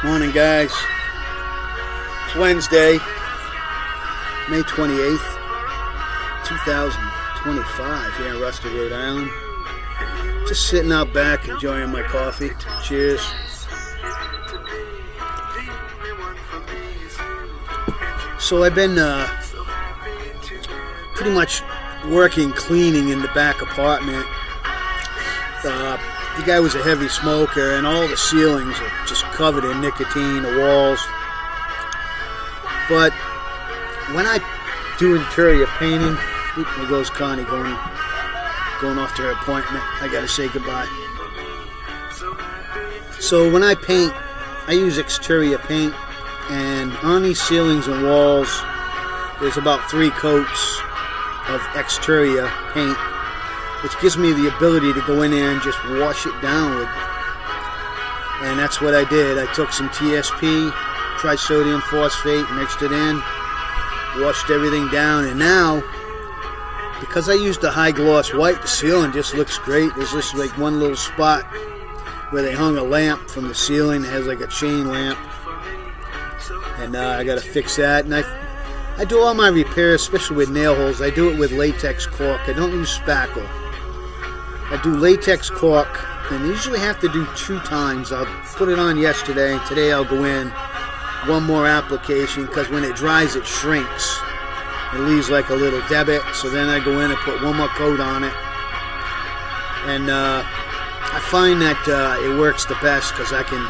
Morning, guys. It's Wednesday, May 28th, 2025 here in Rusty, Rhode Island. Just sitting out back enjoying my coffee. Cheers. So I've been pretty much working cleaning in the back apartment. The guy was a heavy smoker, and all the ceilings are just covered in nicotine, the walls. But when I do interior painting, there goes Connie going off to her appointment. I gotta say goodbye. So when I paint, I use exterior paint, and on these ceilings and walls, there's about 3 coats of exterior paint, which gives me the ability to go in there and just wash it down with. And that's what I did. I took some TSP, trisodium phosphate, mixed it in, washed everything down, and now, because I used the high gloss white, the ceiling just looks great. There's just like one little spot where they hung a lamp from the ceiling. It has like a chain lamp, and I got to fix that. And I do all my repairs, especially with nail holes. I do it with latex caulk. I don't use spackle. I do latex caulk, and usually have to do 2 times. I'll put it on yesterday, and today I'll go in one more application, because when it dries it shrinks. It leaves like a little debit, so then I go in and put one more coat on it. And I find that it works the best, because I can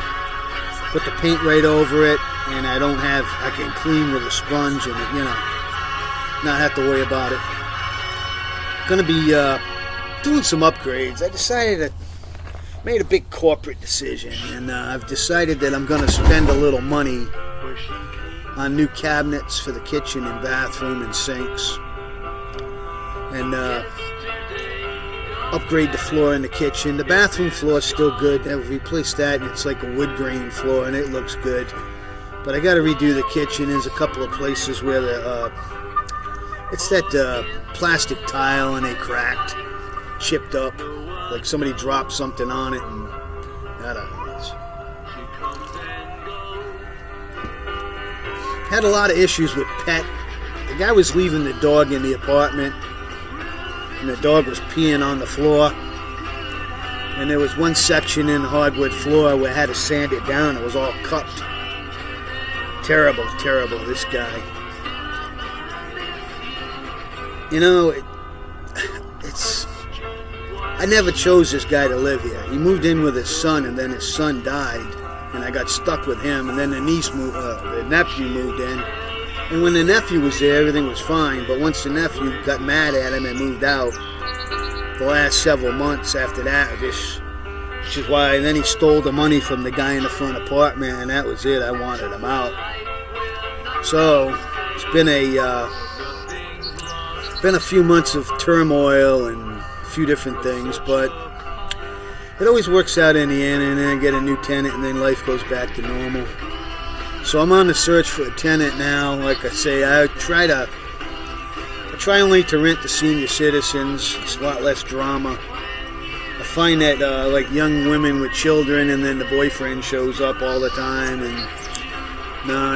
put the paint right over it, and I can clean with a sponge and, not have to worry about it. Gonna be doing some upgrades. I made a big corporate decision, and I've decided that I'm gonna spend a little money on new cabinets for the kitchen and bathroom and sinks, and upgrade the floor in the kitchen. The bathroom floor is still good. I've replaced that, and it's like a wood grain floor, and it looks good. But I got to redo the kitchen. There's a couple of places where it's that plastic tile, and they cracked, chipped up, like somebody dropped something on it, and I don't know. Had a lot of issues with pet. The guy was leaving the dog in the apartment, and the dog was peeing on the floor. And there was one section in the hardwood floor where I had to sand it down. It was all cupped. Terrible, terrible, this guy. I never chose this guy to live here. He moved in with his son, and then his son died, and I got stuck with him. And then the nephew moved in, and when the nephew was there, everything was fine. But once the nephew got mad at him and moved out, the last several months after that, which is why then he stole the money from the guy in the front apartment, and that was it. I wanted him out. So it's been a few months of turmoil and a few different things, but it always works out in the end, and then I get a new tenant, and then life goes back to normal. So I'm on the search for a tenant now. Like I say, I try only to rent to senior citizens. It's a lot less drama. I find that like young women with children, and then the boyfriend shows up all the time, and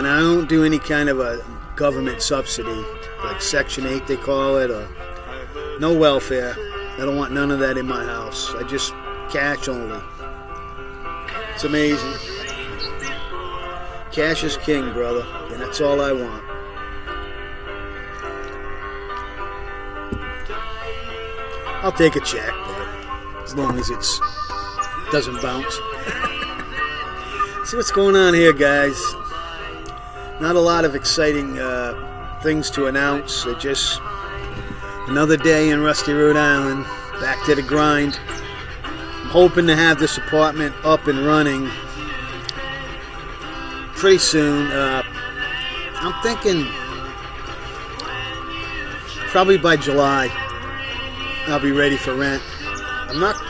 I don't do any kind of a government subsidy, like Section 8 they call it, or no welfare. I don't want none of that in my house. I just cash only. It's amazing. Cash is king, brother, and that's all I want. I'll take a check, but as long as it doesn't bounce. See what's going on here, guys. Not a lot of exciting things to announce. Just another day in Rusty, Rhode Island. Back to the grind. I'm hoping to have this apartment up and running pretty soon. I'm thinking probably by July I'll be ready for rent. I'm not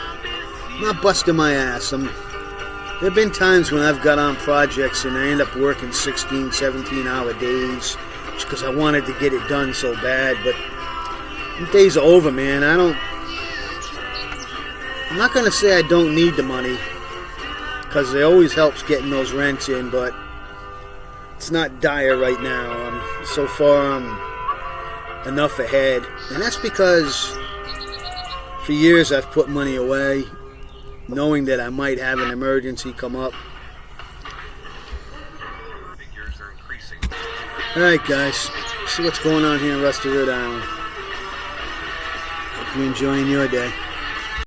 busting my ass. There have been times when I've got on projects and I end up working 16, 17-hour days just because I wanted to get it done so bad. But the days are over, man. I'm not going to say I don't need the money, because it always helps getting those rents in, but it's not dire right now. So far I'm enough ahead, and that's because for years I've put money away knowing that I might have an emergency come up. Alright guys, see what's going on here in Rusty, Rhode Island. Hope you're enjoying your day.